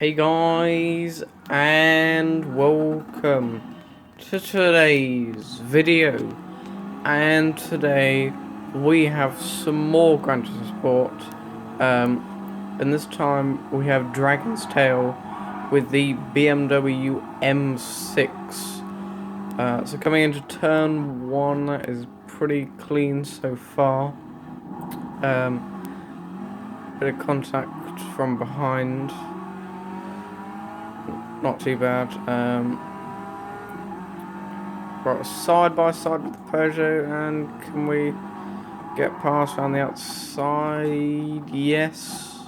Hey guys, and welcome to today's video. And today we have some more Gran Turismo Sport. And this time we have Dragon's Tail with the BMW M6. So coming into turn 1, that is pretty clean so far. Bit of contact from behind. Not too bad. Right, side by side with the Peugeot, and can we get past on the outside? Yes.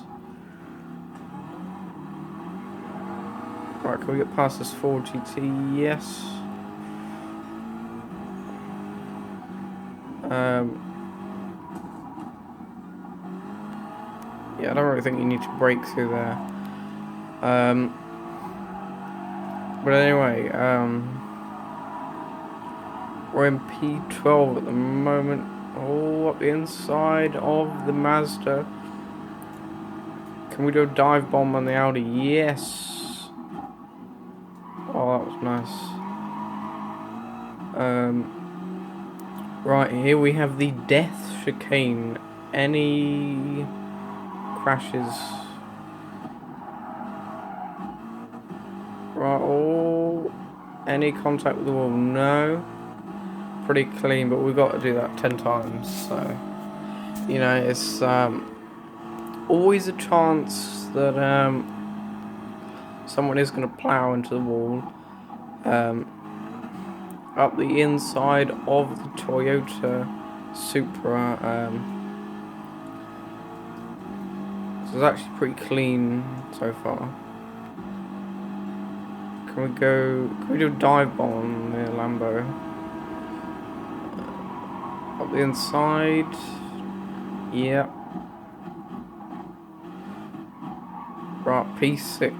Right, can we get past this Ford GT? Yes. Yeah, I don't really think you need to brake through there. But anyway, we're in P12 at the moment. Oh, up the inside of the Mazda. Can we do a dive bomb on the Audi? Yes. Oh, that was nice. Right, here we have the death chicane. Any crashes? Right, oh, any contact with the wall? No. Pretty clean, but we've got to do that 10 times, so, you know, it's always a chance that someone is going to plow into the wall. Up the inside of the Toyota Supra, so it's actually pretty clean so far. Can we do a dive bomb near Lambo? Up the inside. Yeah. Right, P6.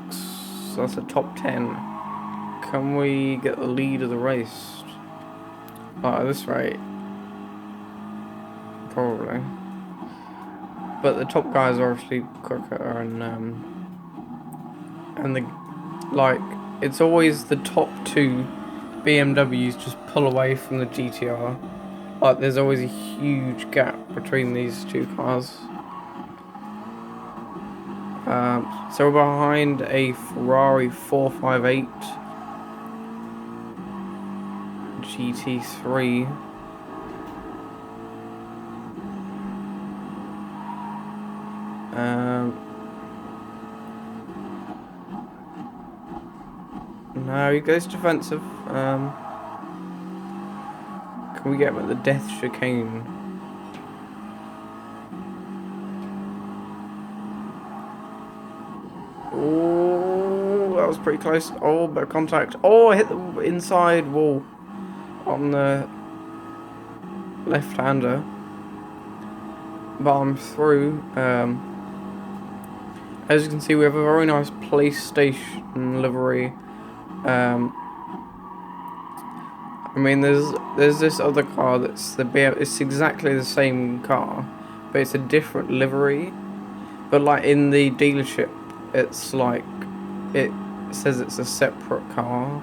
So that's a top 10. Can we get the lead of the race? At this rate. Probably. But the top guys are obviously quicker, and the, like, it's always the top 2 BMWs just pull away from the GTR. Like, there's always a huge gap between these 2 cars. So we're behind a Ferrari 458 GT3. No, he goes defensive. Can we get him at the death chicane? Oh, that was pretty close. Oh, bit of contact. Oh, I hit the inside wall on the left-hander. But I'm through. As you can see, we have a very nice PlayStation livery. I mean, there's this other car that's it's exactly the same car, but it's a different livery. But like in the dealership, it's like it says it's a separate car,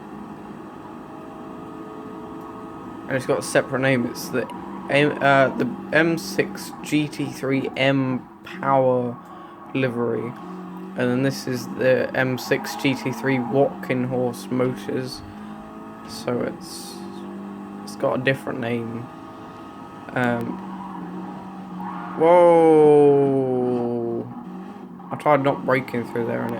and it's got a separate name. It's the M6 GT3 M Power livery, and then this is the M6 GT3 walkenhorst motors. So it's got a different name. Whoa! I tried not braking through there, and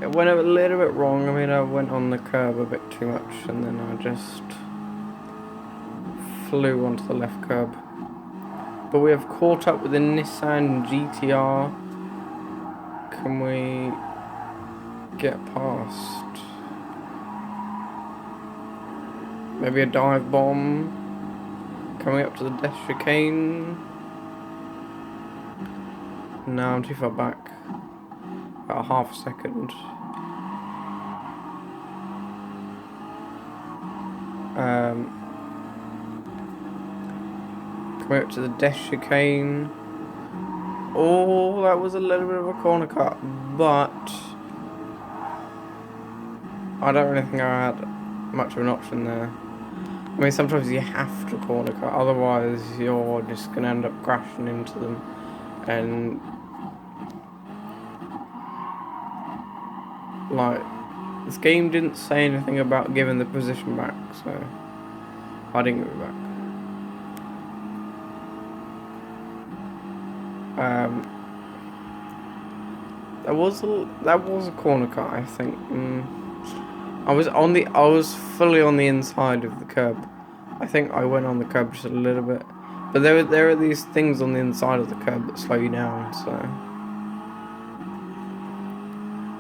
it went a little bit wrong. I mean, I went on the curb a bit too much, and then I just flew onto the left curb. But we have caught up with the Nissan GTR. Can we get past? Maybe a dive bomb. Coming up to the death chicane. No, I'm too far back. About a half a second. Coming up to the death chicane. Oh, that was a little bit of a corner cut, but I don't really think I had much of an option there. I mean, sometimes you have to corner cut, otherwise you're just going to end up crashing into them. And, like, this game didn't say anything about giving the position back, so I didn't give it back. That was a corner cut, I think. I was fully on the inside of the curb. I think I went on the curb just a little bit, but there are these things on the inside of the curb that slow you down. So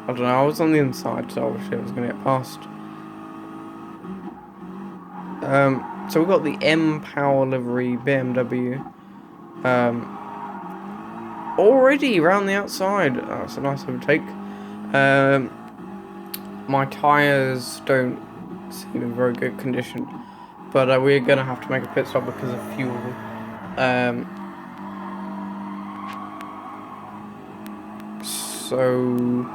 I don't know. I was on the inside, so obviously I was going to get past. So we've got the M Power livery BMW. Already around the outside. Oh, that's a nice overtake. My tyres don't seem in very good condition, but we're going to have to make a pit stop because of fuel. So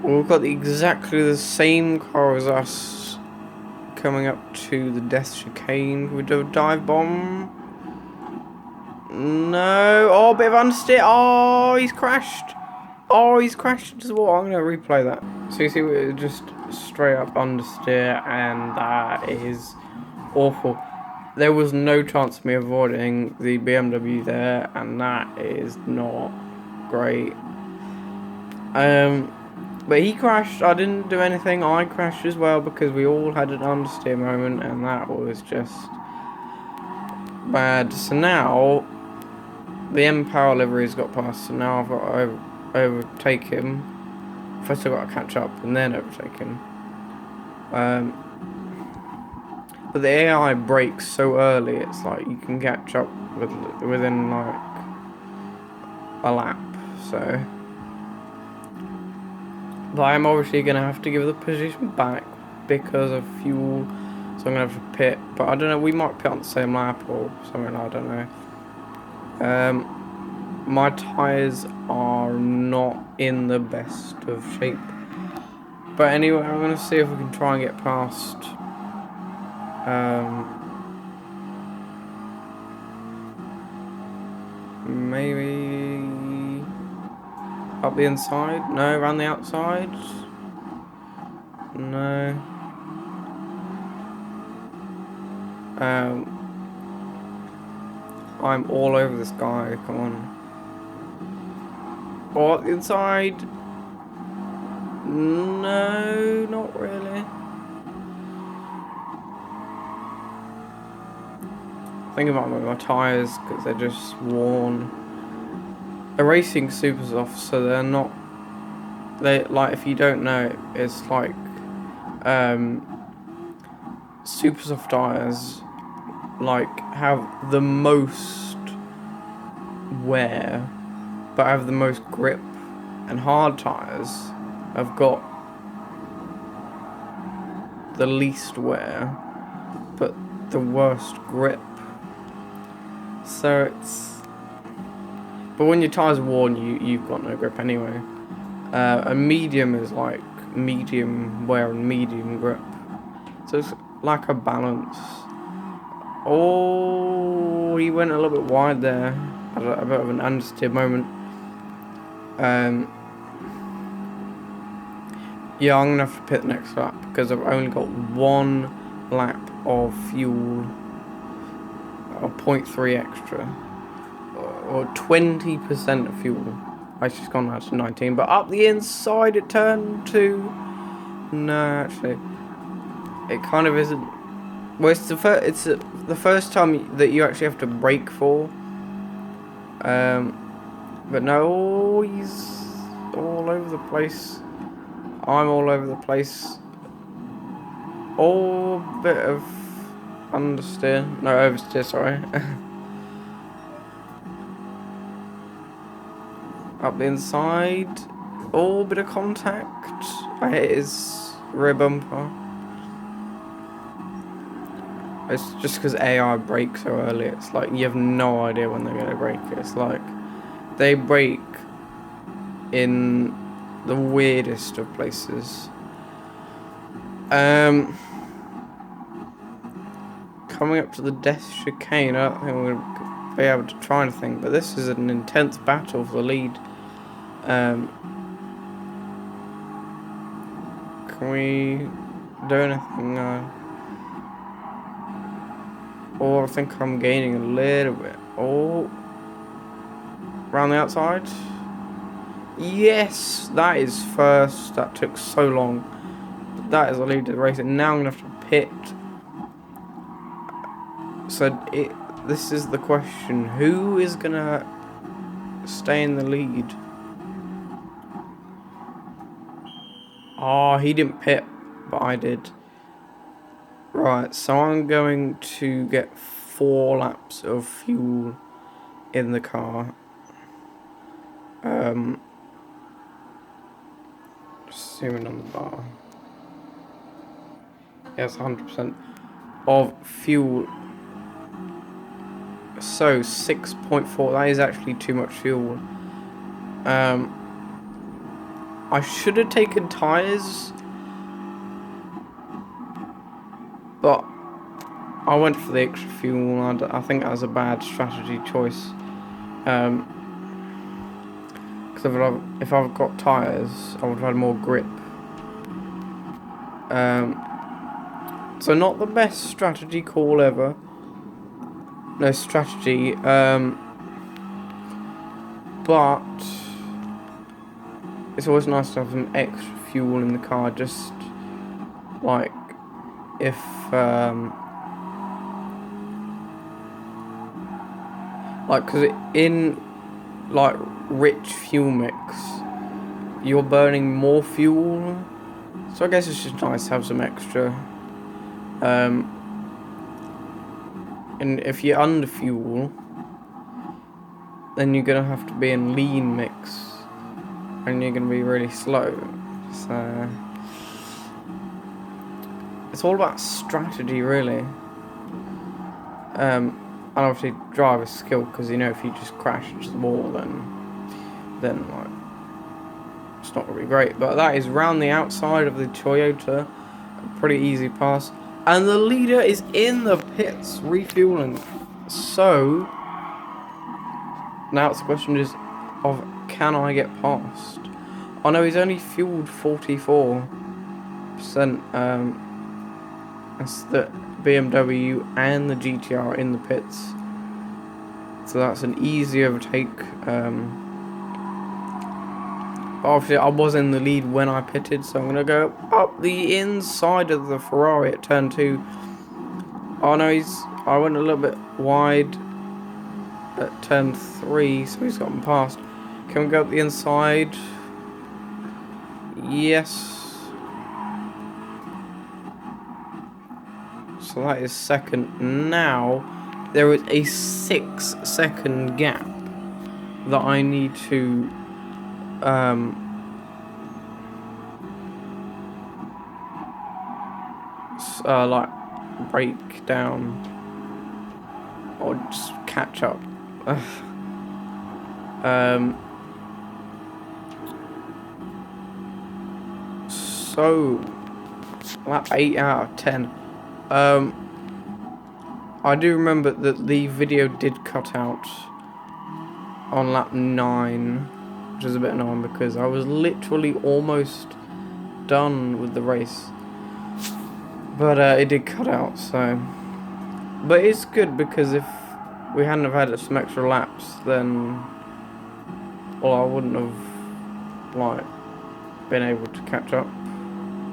we've got exactly the same car as us coming up to the death chicane with a dive bomb. No, oh, a bit of understeer. Oh, he's crashed. Oh, he's crashed into the wall. I'm going to replay that. So you see, we're just straight up understeer, and that is awful. There was no chance of me avoiding the BMW there, and that is not great. But he crashed. I didn't do anything. I crashed as well because we all had an understeer moment, and that was just bad. So now the M Power livery's got past, so now I've got to overtake him. First I've got to catch up and then overtake him. But the AI brakes so early, it's like you can catch up within like a lap. So, but I'm obviously going to have to give the position back because of fuel. So I'm going to have to pit. But I don't know, we might pit on the same lap or something, I don't know. My tyres are not in the best of shape. But anyway, I'm going to see if we can try and get past. Maybe up the inside? No, around the outside? No. I'm all over this guy, come on. Oh, up the inside? No, not really. Think about my tyres because they're just worn. A racing super soft, so they're not. They like, if you don't know, it's like super soft tyres like have the most wear, but have the most grip, and hard tyres have got the least wear, but the worst grip. So it's, but when your tyres are worn, you've got no grip anyway. A medium is like medium wear and medium grip. So it's like a balance. Oh, he went a little bit wide there. Had a bit of an understeer moment. Yeah, I'm gonna have to pit the next lap because I've only got one lap of fuel. Or 0.3 extra, or 20% of fuel. It's just gone out to 19, but up the inside it turned to. No, actually, it kind of isn't. Well, it's the first time that you actually have to brake for. But no, he's all over the place. I'm all over the place. All bit of understeer, no, oversteer, sorry. Up the inside, all bit of contact. I hit his rear bumper. It's just because AI brakes so early. It's like you have no idea when they're going to brake. It's like they brake in the weirdest of places. Coming up to the death chicane, I don't think we're going to be able to try anything, but this is an intense battle for the lead. Can we do anything? Oh, I think I'm gaining a little bit. Oh, around the outside. Yes, that is first. That took so long. But that is the lead of the race, and now I'm gonna have to pit. So this is the question: who is gonna stay in the lead? Oh, he didn't pit, but I did. Right, so I'm going to get 4 laps of fuel in the car. Just zooming on the bar. Yes, 100% of fuel. So 6.4. That is actually too much fuel. I should have taken tires, but I went for the extra fuel. I think that was a bad strategy choice. Because if I've got tires, I would have had more grip. So not the best strategy call ever. No strategy. But it's always nice to have some extra fuel in the car, just like if like, because in like rich fuel mix you're burning more fuel, so I guess it's just nice to have some extra. And if you're under fuel, then you're gonna have to be in lean mix, and you're gonna be really slow. So it's all about strategy, really. And obviously driver skill, because you know if you just crash into the wall, then like it's not really great. But that is round the outside of the Toyota, a pretty easy pass, and the leader is in the pits refueling. So now it's the question is of, can I get past? Oh no, he's only fueled 44%. That's the BMW and the GTR in the pits, so that's an easy overtake. But obviously I was in the lead when I pitted, so I'm gonna go up the inside of the Ferrari at turn 2. Oh no, I went a little bit wide at turn 3, so he's gotten past. Can we go up the inside? Yes. So that is second. Now there is a 6-second gap that I need to like break down or just catch up. So lap 8 out of 10. I do remember that the video did cut out on lap 9, which is a bit annoying because I was literally almost done with the race. But it did cut out, so. But it's good because if we hadn't have had some extra laps, then, well, I wouldn't have like been able to catch up,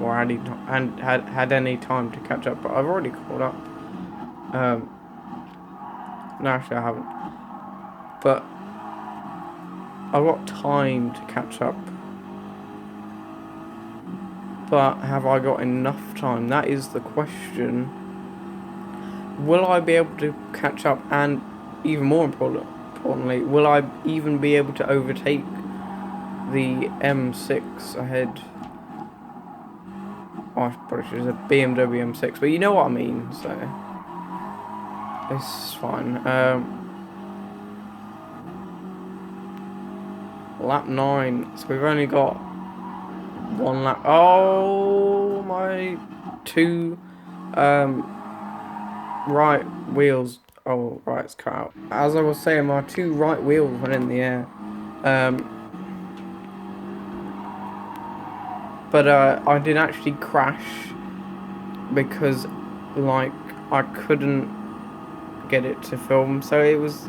or had any time to catch up. But I've already caught up. No, actually I haven't. But I've got time to catch up. But have I got enough time? That is the question. Will I be able to catch up, and even more importantly, will I even be able to overtake the M6 ahead? Oh, I probably should have said BMW M6, but you know what I mean, so it's fine. Lap 9, so we've only got 1 lap. Oh my two right wheels. Oh, right, it's cut out. As I was saying, my two right wheels went in the air. But I did actually crash because, like, I couldn't get it to film, so it was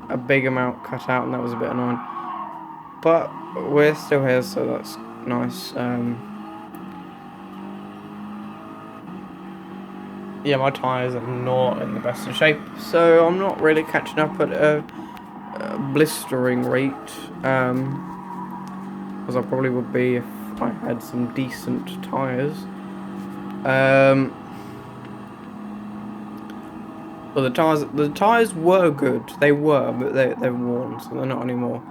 a big amount cut out, and that was a bit annoying. But we're still here, so that's nice. Yeah, my tyres are not in the best of shape, so I'm not really catching up at a blistering rate, as I probably would be if I had some decent tyres. Well, the tyres were good. They were, but they're worn, so they're not anymore.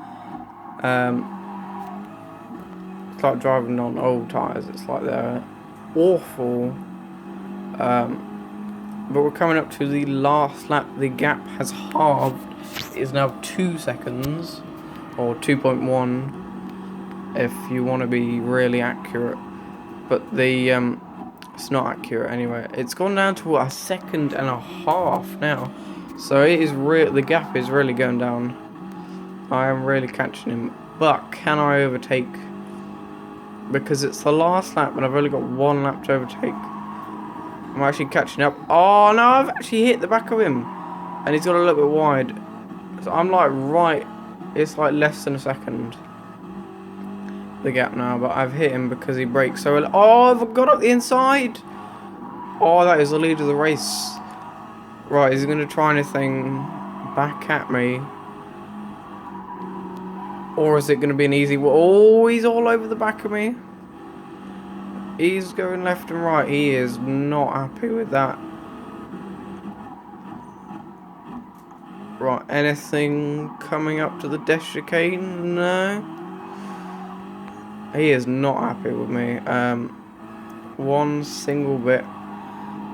It's like driving on old tyres. It's like they're awful. But we're coming up to the last lap. The gap has halved. It is now 2 seconds, or 2.1, if you want to be really accurate. But the it's not accurate anyway. It's gone down to a second and a half now. So it is the gap is really going down. I am really catching him. But can I overtake? Because it's the last lap and I've only got 1 lap to overtake. I'm actually catching up. Oh no, I've actually hit the back of him. And he's got a little bit wide. So I'm like right. It's like less than a second. The gap now, but I've hit him because he brakes so well. Oh, I've got up the inside. Oh, that is the lead of the race. Right, is he going to try anything back at me? Or is it going to be an easy... Oh, he's all over the back of me. He's going left and right. He is not happy with that. Right, anything coming up to the death chicane? No. He is not happy with me. One single bit.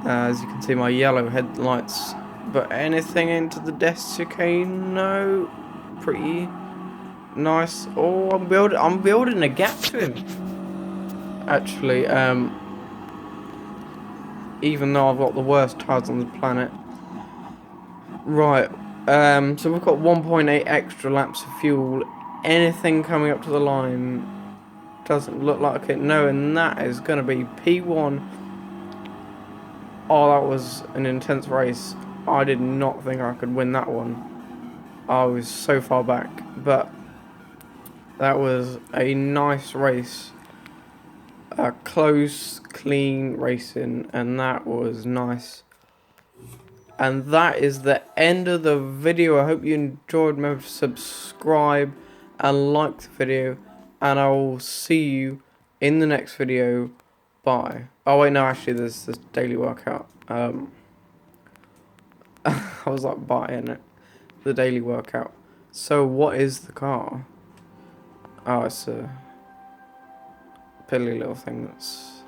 As you can see, my yellow headlights. But anything into the death chicane? No. Pretty nice. Oh, I'm building a gap to him. Actually, even though I've got the worst tyres on the planet. Right. So we've got 1.8 extra laps of fuel. Anything coming up to the line doesn't look like it. No, and that is going to be P1. Oh, that was an intense race. I did not think I could win that one. I was so far back. But that was a nice race. Close, clean racing. And that was nice. And that is the end of the video. I hope you enjoyed. Remember to subscribe and like the video. And I will see you in the next video. Bye. Oh wait, no, actually there's this daily workout. I was like buying it. The daily workout. So what is the car? Oh, it's a piddly little thing that's...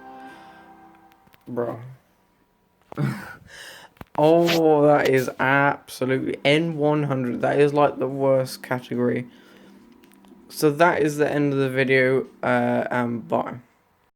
Bro. Oh, that is absolutely N100. That is like the worst category. So that is the end of the video, and bye.